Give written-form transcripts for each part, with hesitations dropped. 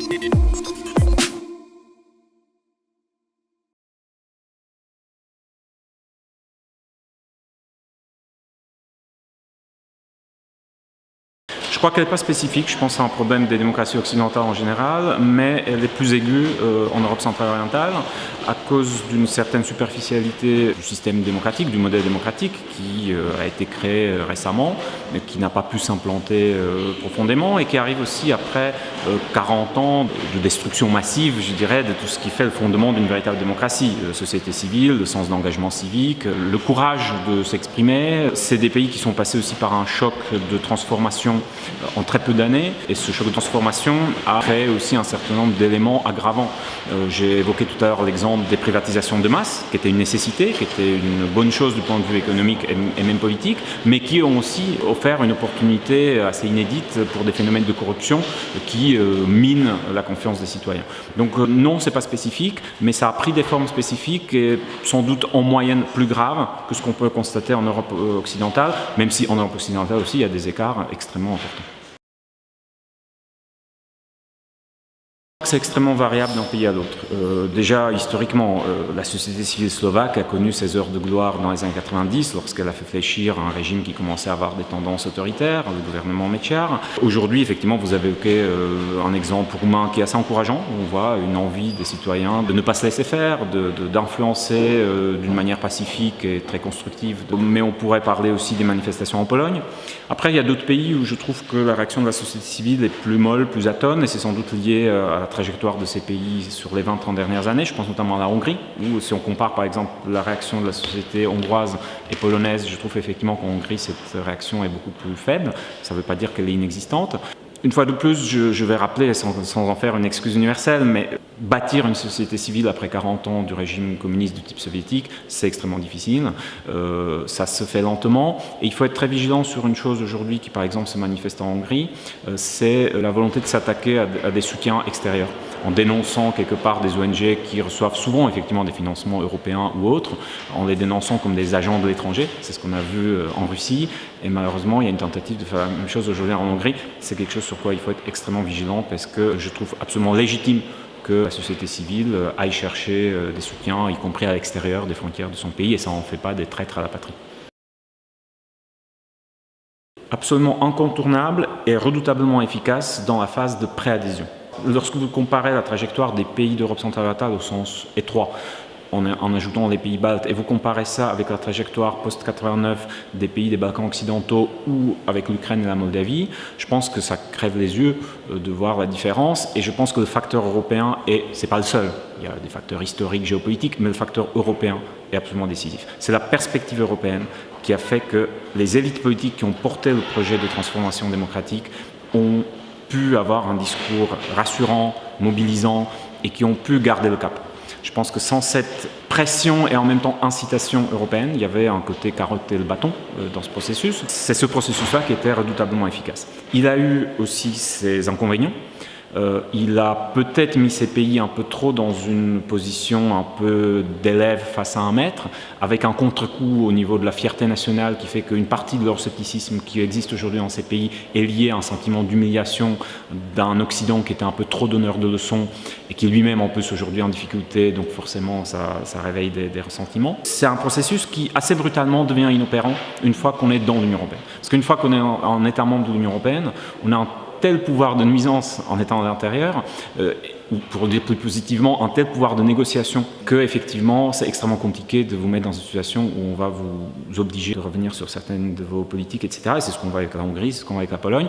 Je crois qu'elle n'est pas spécifique, je pense à un problème des démocraties occidentales en général, mais elle est plus aiguë en Europe centrale-orientale à cause d'une certaine superficialité du système démocratique, du modèle démocratique qui a été créé récemment, mais qui n'a pas pu s'implanter profondément et qui arrive aussi après 40 ans de destruction massive, je dirais, de tout ce qui fait le fondement d'une véritable démocratie. Société civile, le sens d'engagement civique, le courage de s'exprimer. C'est des pays qui sont passés aussi par un choc de transformation en très peu d'années, et ce choc de transformation a créé aussi un certain nombre d'éléments aggravants. J'ai évoqué tout à l'heure l'exemple des privatisations de masse, qui était une nécessité, qui était une bonne chose du point de vue économique et même politique, mais qui ont aussi offert une opportunité assez inédite pour des phénomènes de corruption qui minent la confiance des citoyens. Donc non, c'est pas spécifique, mais ça a pris des formes spécifiques et sans doute en moyenne plus graves que ce qu'on peut constater en Europe occidentale, même si en Europe occidentale aussi il y a des écarts extrêmement importants. C'est extrêmement variable d'un pays à l'autre. Déjà, historiquement, la société civile slovaque a connu ses heures de gloire dans les années 90, lorsqu'elle a fait fléchir un régime qui commençait à avoir des tendances autoritaires, le gouvernement Mečiar. Aujourd'hui, effectivement, vous avez évoqué un exemple roumain qui est assez encourageant. On voit une envie des citoyens de ne pas se laisser faire, d'influencer d'une manière pacifique et très constructive. Mais on pourrait parler aussi des manifestations en Pologne. Après, il y a d'autres pays où je trouve que la réaction de la société civile est plus molle, plus atone, et c'est sans doute lié à la trajectoire de ces pays sur les 20-30 dernières années. Je pense notamment à la Hongrie, où si on compare par exemple la réaction de la société hongroise et polonaise, je trouve effectivement qu'en Hongrie cette réaction est beaucoup plus faible. Ça ne veut pas dire qu'elle est inexistante. Une fois de plus, je vais rappeler, sans en faire une excuse universelle, mais bâtir une société civile après 40 ans du régime communiste du type soviétique, c'est extrêmement difficile. Ça se fait lentement. Et il faut être très vigilant sur une chose aujourd'hui qui, par exemple, se manifeste en Hongrie, c'est la volonté de s'attaquer à des soutiens extérieurs, en dénonçant quelque part des ONG qui reçoivent souvent effectivement des financements européens ou autres, en les dénonçant comme des agents de l'étranger. C'est ce qu'on a vu en Russie. Et malheureusement, il y a une tentative de faire la même chose aujourd'hui en Hongrie. C'est quelque chose sur quoi il faut être extrêmement vigilant parce que je trouve absolument légitime que la société civile aille chercher des soutiens, y compris à l'extérieur des frontières de son pays, et ça n'en fait pas des traîtres à la patrie. Absolument incontournable et redoutablement efficace dans la phase de préadhésion. Lorsque vous comparez la trajectoire des pays d'Europe centrale-orientale au sens étroit, en ajoutant les pays baltes, et vous comparez ça avec la trajectoire post-89 des pays des Balkans occidentaux ou avec l'Ukraine et la Moldavie, je pense que ça crève les yeux de voir la différence, et je pense que le facteur européen, et c'est pas le seul, il y a des facteurs historiques, géopolitiques, mais le facteur européen est absolument décisif. C'est la perspective européenne qui a fait que les élites politiques qui ont porté le projet de transformation démocratique ont pu avoir un discours rassurant, mobilisant, et qui ont pu garder le cap. Je pense que sans cette pression et en même temps incitation européenne, il y avait un côté carotte et le bâton dans ce processus. C'est ce processus-là qui était redoutablement efficace. Il a eu aussi ses inconvénients. Il a peut-être mis ces pays un peu trop dans une position un peu d'élève face à un maître, avec un contre-coup au niveau de la fierté nationale qui fait qu'une partie de leur scepticisme qui existe aujourd'hui dans ces pays est liée à un sentiment d'humiliation d'un Occident qui était un peu trop donneur de leçons et qui lui-même en plus aujourd'hui en difficulté, donc forcément ça réveille des ressentiments. C'est un processus qui assez brutalement devient inopérant une fois qu'on est dans l'Union européenne. Parce qu'une fois qu'on est en État membre de l'Union européenne, on a un tel pouvoir de nuisance en étant à l'intérieur, ou pour dire plus positivement, un tel pouvoir de négociation que effectivement c'est extrêmement compliqué de vous mettre dans une situation où on va vous obliger de revenir sur certaines de vos politiques, etc. Et c'est ce qu'on voit avec la Hongrie, c'est ce qu'on voit avec la Pologne.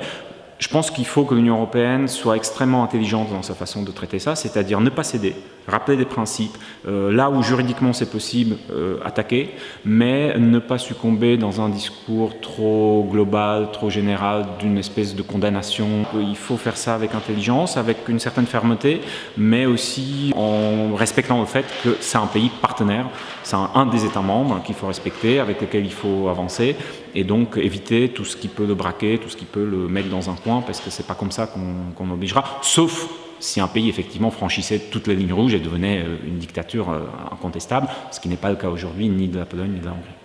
Je pense qu'il faut que l'Union européenne soit extrêmement intelligente dans sa façon de traiter ça, c'est-à-dire ne pas céder, rappeler des principes, là où juridiquement c'est possible, attaquer, mais ne pas succomber dans un discours trop global, trop général, d'une espèce de condamnation. Il faut faire ça avec intelligence, avec une certaine fermeté, mais aussi en respectant le fait que c'est un pays partenaire, c'est un des États membres qu'il faut respecter, avec lequel il faut avancer, et donc éviter tout ce qui peut le braquer, tout ce qui peut le mettre dans un coin, parce que c'est pas comme ça qu'on obligera, sauf si un pays effectivement franchissait toutes les lignes rouges et devenait une dictature incontestable, ce qui n'est pas le cas aujourd'hui ni de la Pologne ni de la Hongrie.